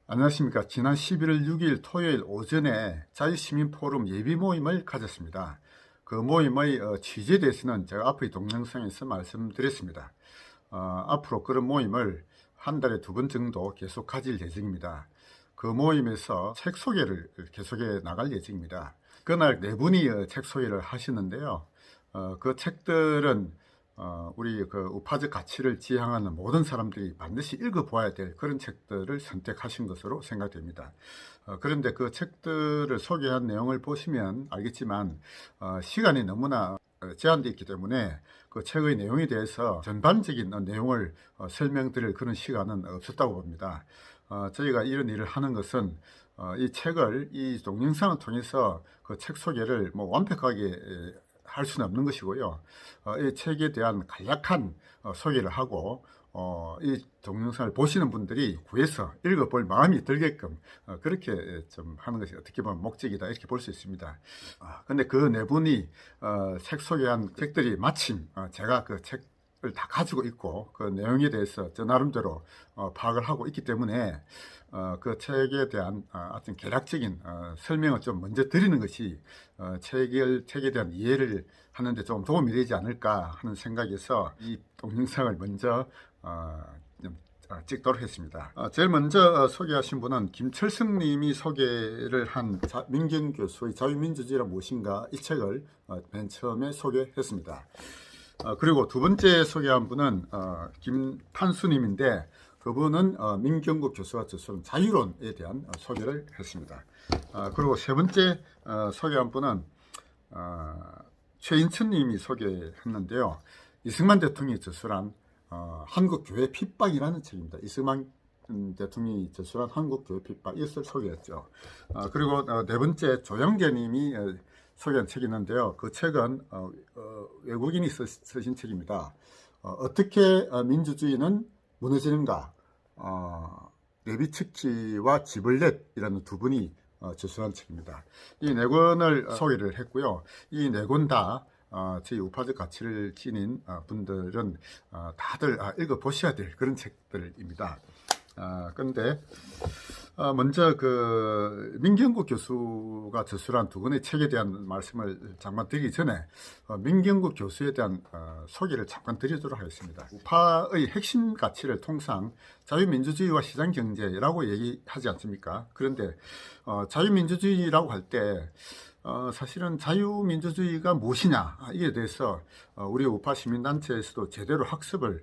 안녕하십니까. 지난 11월 6일 토요일 오전에 자유시민포럼 예비 모임을 가졌습니다. 그 모임의 취지에 대해서는 제가 앞의 동영상에서 말씀드렸습니다. 앞으로 그런 모임을 한 달에 2번 정도 계속 가질 예정입니다. 그 모임에서 책 소개를 계속해 나갈 예정입니다. 그날 4분이 책 소개를 하시는데요. 그 책들은 우리 그 우파적 가치를 지향하는 모든 사람들이 반드시 읽어보아야 될 그런 책들을 선택하신 것으로 생각됩니다. 그런데 그 책들을 소개한 내용을 보시면 알겠지만 시간이 너무나 제한되어 있기 때문에 그 책의 내용에 대해서 전반적인 내용을 설명드릴 그런 시간은 없었다고 봅니다. 저희가 이런 일을 하는 것은 이 책을 이 동영상을 통해서 그 책 소개를 완벽하게 할 수는 없는 것이고요. 이 책에 대한 간략한 소개를 하고 이 동영상을 보시는 분들이 구해서 읽어볼 마음이 들게끔 그렇게 좀 하는 것이 어떻게 보면 목적이다 이렇게 볼 수 있습니다. 근데 그 4분이 책 소개한 책들이 마침 제가 그 책을 다 가지고 있고 그 내용에 대해서 저 나름대로 파악을 하고 있기 때문에 그 책에 대한 어떤 개략적인 설명을 좀 먼저 드리는 것이 책에 대한 이해를 하는데 좀 도움이 되지 않을까 하는 생각에서 이 동영상을 먼저 찍도록 했습니다. 제일 먼저 소개하신 분은 김철승 님이 소개를 한 민경 교수의 자유민주주의란 무엇인가 이 책을 맨 처음에 소개했습니다. 그리고 두 번째 소개한 분은 김판수 님인데 그분은 민경국 교수가 저술한 자유론에 대한 소개를 했습니다. 그리고 세 번째 소개한 분은 최인천 님이 소개했는데요. 이승만 대통령이 저술한 한국교회 핍박이라는 책입니다. 이승만 대통령이 저술한 한국교회 핍박 이것을 소개했죠. 그리고 네 번째 조영재 님이 소개한 책이 있는데요. 그 책은 외국인이 쓰신 책입니다. 어떻게 민주주의는 무너지는가? 레비츠키와 지블렛이라는 두 분이 저술한 책입니다. 이 4권을 소개를 했고요. 이 4권 다 저희 우파적 가치를 지닌 분들은 다들 읽어보셔야 될 그런 책들입니다. 그런데 먼저 그 민경국 교수가 저술한 2권의 책에 대한 말씀을 잠깐 드리기 전에 민경국 교수에 대한 소개를 잠깐 드리도록 하겠습니다. 우파의 핵심 가치를 통상 자유민주주의와 시장경제라고 얘기하지 않습니까? 그런데 자유민주주의라고 할 때 사실은 자유민주주의가 무엇이냐 이에 대해서 우리 우파 시민단체에서도 제대로 학습을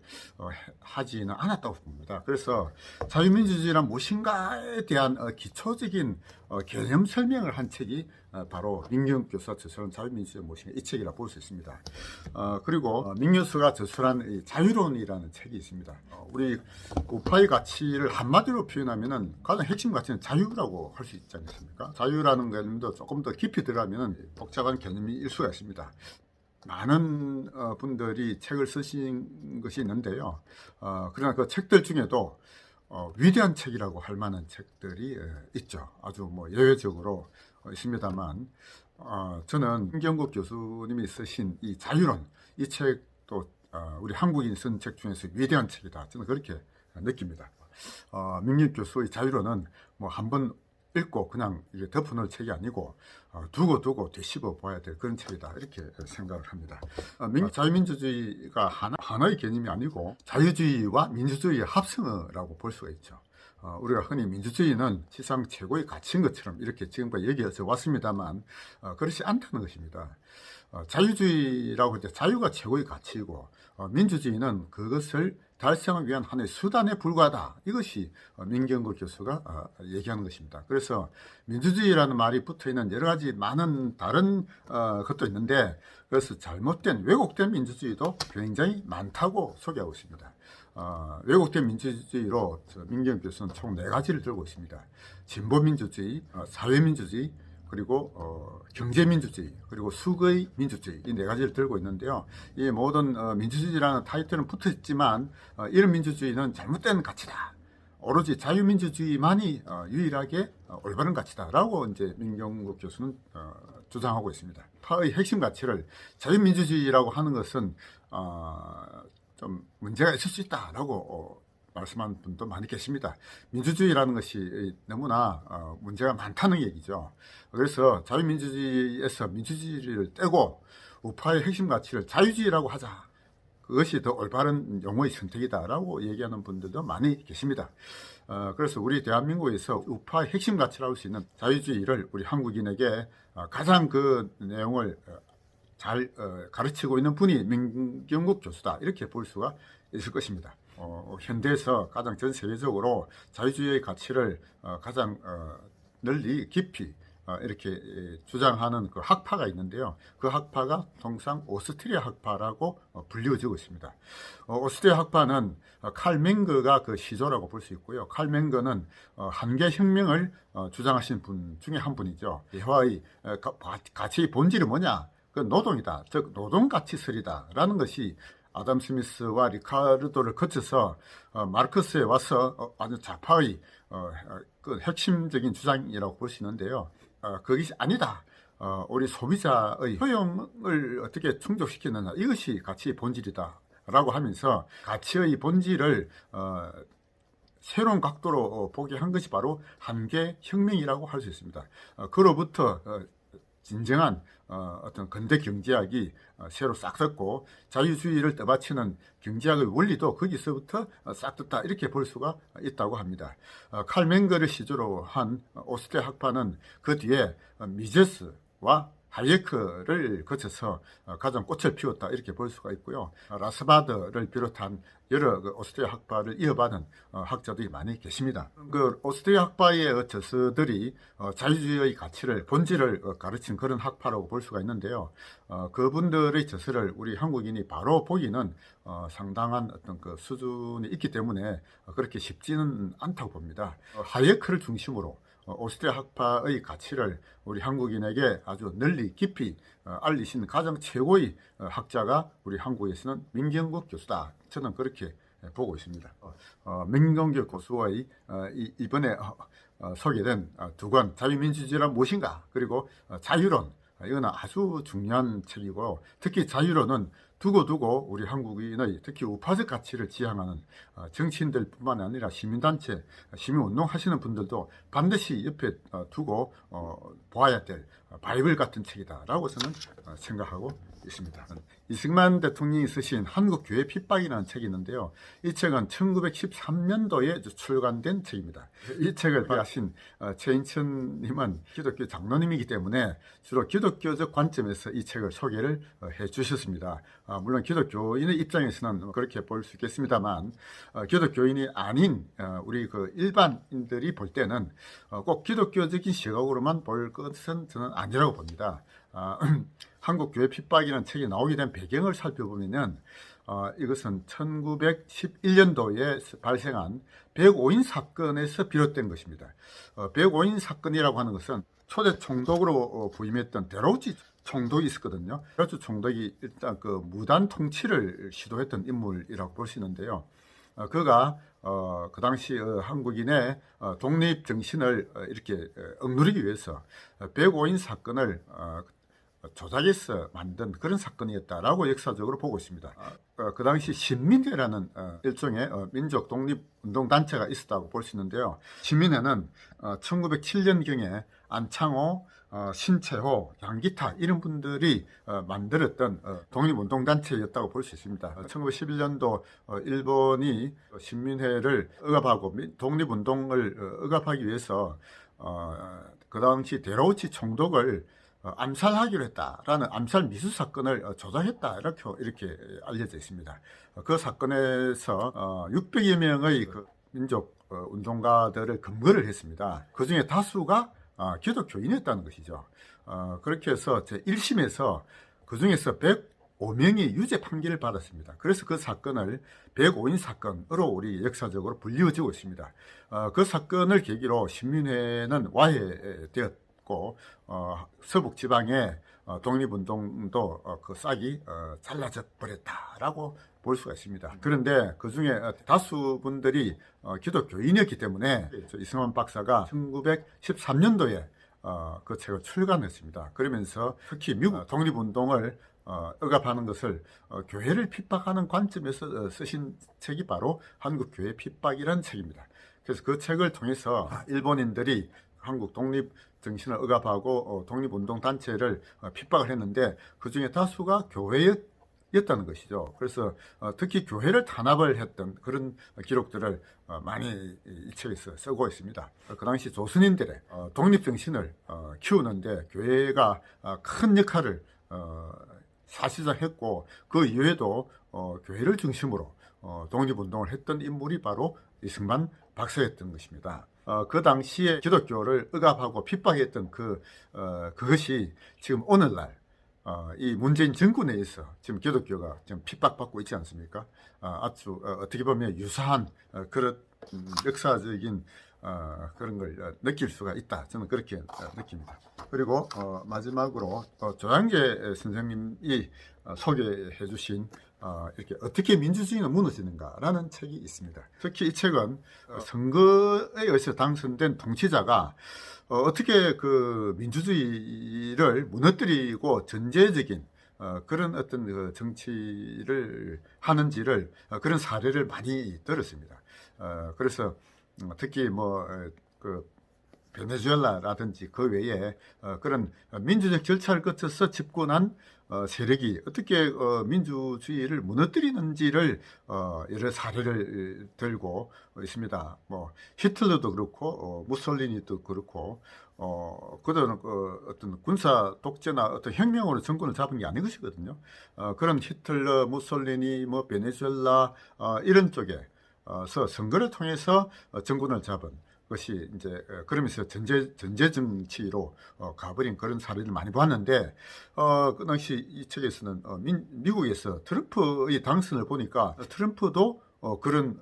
하지는 않았다고 봅니다. 그래서 자유민주주의란 무엇인가에 대한 기초적인 개념 설명을 한 책이 바로 민경 교수가 저술한 자유민주주의가 무엇인가 이 책이라 볼 수 있습니다. 그리고 민 교수가 저술한 자유론이라는 책이 있습니다. 우리 우파의 가치를 한마디로 표현하면 가장 핵심 가치는 자유라고 할 수 있지 않습니까? 자유라는 개념도 조금 더 깊이 들어가면 복잡한 개념일 수가 있습니다. 많은 분들이 책을 쓰신 것이 있는데요. 그러나 그 책들 중에도 위대한 책이라고 할 만한 책들이 있죠. 아주 예외적으로 있습니다만 저는 김경국 교수님이 쓰신 이 자유론 이 책도 우리 한국인이 쓴 책 중에서 위대한 책이다. 저는 그렇게 느낍니다. 민경 교수의 자유론은 한번 읽고 그냥 이게 덮어놓을 책이 아니고 두고 되씹어 봐야 될 그런 책이다 이렇게 생각을 합니다. 자유민주주의가 하나의 개념이 아니고 자유주의와 민주주의의 합성어라고 볼 수가 있죠. 우리가 흔히 민주주의는 세상 최고의 가치인 것처럼 이렇게 지금까지 얘기해서 왔습니다만 그렇지 않다는 것입니다. 자유주의라고 할 때 자유가 최고의 가치이고 민주주의는 그것을 달성하기 위한 하나의 수단에 불과하다. 이것이 민경국 교수가 얘기하는 것입니다. 그래서 민주주의라는 말이 붙어있는 여러 가지 많은 다른 것도 있는데 그래서 잘못된 왜곡된 민주주의도 굉장히 많다고 소개하고 있습니다. 왜곡된 민주주의로 민경국 교수는 총 4가지를 들고 있습니다. 진보민주주의, 사회민주주의, 그리고 경제민주주의, 그리고 수거의 민주주의 이 4가지를 들고 있는데요. 이 모든 민주주의라는 타이틀은 붙어있지만 이런 민주주의는 잘못된 가치다. 오로지 자유민주주의만이 유일하게 올바른 가치다라고 이제 민경국 교수는 주장하고 있습니다. 파의 핵심 가치를 자유민주주의라고 하는 것은 좀 문제가 있을 수 있다라고 말씀하는 분도 많이 계십니다. 민주주의라는 것이 너무나 문제가 많다는 얘기죠. 그래서 자유민주주의에서 민주주의를 떼고 우파의 핵심 가치를 자유주의라고 하자. 그것이 더 올바른 용어의 선택이다라고 얘기하는 분들도 많이 계십니다. 그래서 우리 대한민국에서 우파의 핵심 가치라고 할 수 있는 자유주의를 우리 한국인에게 가장 그 내용을 잘 가르치고 있는 분이 민경국 교수다, 이렇게 볼 수가 있을 것입니다. 현대에서 가장 전 세계적으로 자유주의의 가치를 가장 널리 깊이 이렇게 주장하는 그 학파가 있는데요. 그 학파가 통상 오스트리아 학파라고 불리워지고 있습니다. 오스트리아 학파는 칼 맹거가 그 시조라고 볼 수 있고요. 칼 맹거는 한계 혁명을 주장하신 분 중에 한 분이죠. 대화의 가치의 본질이 뭐냐? 그 노동이다. 즉 노동가치설이다라는 것이 아담 스미스와 리카르도를 거쳐서 마르크스에 와서 아주 좌파의 그 핵심적인 주장이라고 볼 수 있는데요. 그것이 아니다. 우리 소비자의 효용을 어떻게 충족시키느냐, 이것이 가치의 본질이다 라고 하면서 가치의 본질을 새로운 각도로 보게 한 것이 바로 한계 혁명이라고 할 수 있습니다. 그로부터 진정한 어떤 근대 경제학이 새로 싹 떴고 자유주의를 떠받치는 경제학의 원리도 거기서부터 싹 떴다, 이렇게 볼 수가 있다고 합니다. 칼 맹거를 시조로 한 오스트리아 학파는 그 뒤에 미제스와 하이에크를 거쳐서 가장 꽃을 피웠다, 이렇게 볼 수가 있고요. 라스바드를 비롯한 여러 오스트리아 학파를 이어받은 학자들이 많이 계십니다. 그 오스트리아 학파의 저서들이 자유주의의 가치를, 본질을 가르친 그런 학파라고 볼 수가 있는데요. 그분들의 저서를 우리 한국인이 바로 보기는 상당한 어떤 그 수준이 있기 때문에 그렇게 쉽지는 않다고 봅니다. 하이에크를 중심으로 오스트리아 학파의 가치를 우리 한국인에게 아주 널리 깊이 알리신 가장 최고의 학자가 우리 한국에서는 민경국 교수다. 저는 그렇게 보고 있습니다. 민경국 교수의 이번에 소개된 두 권, 자유민주주의란 무엇인가, 그리고 자유론, 이거는 아주 중요한 책이고, 특히 자유론은 두고두고 우리 한국인의 특히 우파적 가치를 지향하는 정치인들뿐만 아니라 시민단체, 시민운동 하시는 분들도 반드시 옆에 두고 보아야 될 바이블 같은 책이다라고 저는 생각하고 있습니다. 이승만 대통령이 쓰신 한국교회 핍박이라는 책이 있는데요. 이 책은 1913년도에 출간된 책입니다. 이 책을 발표하신 최인천님은 기독교 장로님이기 때문에 주로 기독교적 관점에서 이 책을 소개를 해 주셨습니다. 물론 기독교인의 입장에서는 그렇게 볼 수 있겠습니다만, 기독교인이 아닌 우리 그 일반인들이 볼 때는 꼭 기독교적인 시각으로만 볼 것은 저는 아니라고 봅니다. 한국교회 핍박이라는 책이 나오게 된 배경을 살펴보면 이것은 1911년도에 발생한 105인 사건에서 비롯된 것입니다. 105인 사건이라고 하는 것은 초대 총독으로 부임했던 데로우치 총독이 있었거든요. 데로우치 총독이 일단 그 무단 통치를 시도했던 인물이라고 볼 수 있는데요. 그가 그 당시 한국인의 독립 정신을 이렇게 억누르기 위해서 105인 사건을 조작해서 만든 그런 사건이었다라고 역사적으로 보고 있습니다. 그 당시 신민회라는 일종의 민족 독립운동 단체가 있었다고 볼 수 있는데요. 신민회는 1907년경에 안창호, 신채호, 양기타 이런 분들이 만들었던 독립운동 단체였다고 볼 수 있습니다. 1911년도 일본이 신민회를 억압하고 독립운동을 억압하기 위해서 그 당시 데로우치 총독을 암살하기로 했다라는 암살 미수 사건을 조작했다, 이렇게 알려져 있습니다. 그 사건에서 600여 명의 그 민족 운동가들을 검거를 했습니다. 그 중에 다수가 기독교인이었다는 것이죠. 그렇게 해서 제1심에서 그 중에서 105명이 유죄 판결을 받았습니다. 그래서 그 사건을 105인 사건으로 우리 역사적으로 불리워지고 있습니다. 그 사건을 계기로 신민회는 와해되었고 서북 지방의 독립운동도 그 싹이 잘라져 버렸다라고 볼 수가 있습니다. 그런데 그 중에 다수 분들이 기독교인이었기 때문에 이승만 박사가 1913년도에 그 책을 출간했습니다. 그러면서 특히 미국 독립운동을 억압하는 것을 교회를 핍박하는 관점에서 쓰신 책이 바로 한국교회 핍박이라는 책입니다. 그래서 그 책을 통해서 일본인들이 한국 독립 정신을 억압하고 독립운동 단체를 핍박을 했는데 그 중에 다수가 교회였다는 것이죠. 그래서 특히 교회를 탄압을 했던 그런 기록들을 많이 이 책에서 쓰고 있습니다. 그 당시 조선인들의 독립 정신을 키우는데 교회가 큰 역할을 사실상 했고 그 이후에도 교회를 중심으로 독립운동을 했던 인물이 바로 이승만 박사였던 것입니다. 그 당시에 기독교를 억압하고 핍박했던 그것이 지금 오늘날 이 문재인 정권에 있어 지금 기독교가 지금 핍박받고 있지 않습니까? 아주 어떻게 보면 유사한 그런 역사적인 그런 걸 느낄 수가 있다. 저는 그렇게 느낍니다. 그리고 마지막으로 조양계 선생님이 소개해 주신 이렇게 어떻게 민주주의는 무너지는가라는 책이 있습니다. 특히 이 책은 선거에 의해서 당선된 통치자가 어떻게 그 민주주의를 무너뜨리고 전제적인 그런 어떤 그 정치를 하는지를 그런 사례를 많이 들었습니다. 그래서 특히 그 베네수엘라라든지 그 외에 그런 민주적 절차를 거쳐서 집권한 세력이 어떻게 민주주의를 무너뜨리는지를 여러 사례를 들고 있습니다. 히틀러도 그렇고 무솔리니도 그렇고 그들은 어떤 군사 독재나 어떤 혁명으로 정권을 잡은 게 아닌 것이거든요. 그런 히틀러, 무솔리니, 베네수엘라 이런 쪽에서 선거를 통해서 정권을 잡은 것이 이제 그러면서 전제 정치로 가버린 그런 사례를 많이 보았는데 그 당시 이 책에서는 미국에서 트럼프의 당선을 보니까 트럼프도 그런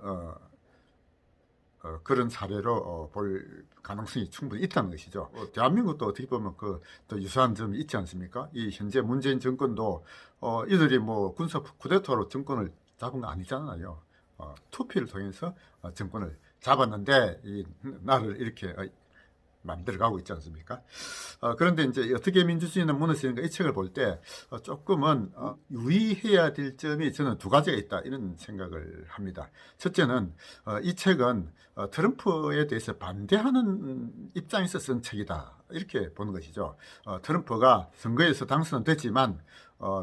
사례로 볼 가능성이 충분히 있다는 것이죠. 대한민국도 어떻게 보면 또 유사한 점이 있지 않습니까? 이 현재 문재인 정권도 이들이 군사 쿠데타로 정권을 잡은 거 아니잖아요. 투표를 통해서 정권을 잡았는데 이 나라를 이렇게 만들어가고 있지 않습니까? 그런데 이제 어떻게 민주주의는 무너지는가 이 책을 볼 때 조금은 유의해야 될 점이 저는 두 가지가 있다 이런 생각을 합니다. 첫째는 이 책은 트럼프에 대해서 반대하는 입장에서 쓴 책이다 이렇게 보는 것이죠. 트럼프가 선거에서 당선은 됐지만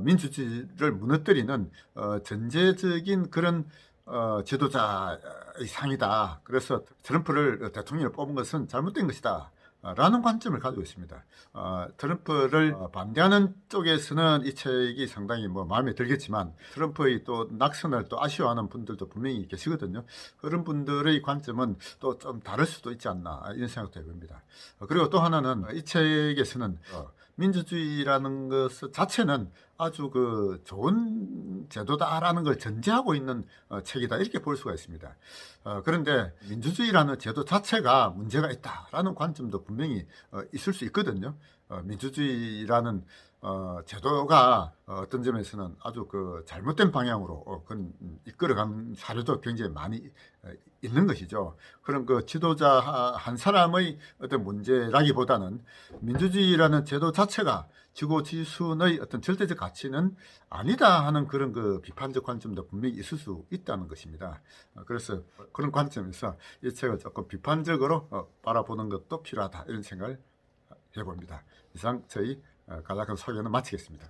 민주주의를 무너뜨리는 전제적인 그런 지도자의 상이다. 그래서 트럼프를 대통령을 뽑은 것은 잘못된 것이다. 라는 관점을 가지고 있습니다. 트럼프를 반대하는 쪽에서는 이 책이 상당히 마음에 들겠지만 트럼프의 또 낙선을 또 아쉬워하는 분들도 분명히 계시거든요. 그런 분들의 관점은 또 좀 다를 수도 있지 않나 이런 생각도 해봅니다. 그리고 또 하나는 이 책에서는 민주주의라는 것 자체는 아주 좋은 제도다라는 걸 전제하고 있는 책이다 이렇게 볼 수가 있습니다. 그런데 민주주의라는 제도 자체가 문제가 있다라는 관점도 분명히 있을 수 있거든요. 민주주의라는 제도가 어떤 점에서는 아주 잘못된 방향으로 이끌어간 사례도 굉장히 많이 있는 것이죠. 그런 지도자 한 사람의 어떤 문제라기보다는 민주주의라는 제도 자체가 지고지순의 어떤 절대적 가치는 아니다 하는 그런 비판적 관점도 분명히 있을 수 있다는 것입니다. 그래서 그런 관점에서 이 책을 조금 비판적으로 바라보는 것도 필요하다 이런 생각을 해봅니다. 이상 저희 간략한 소개는 마치겠습니다.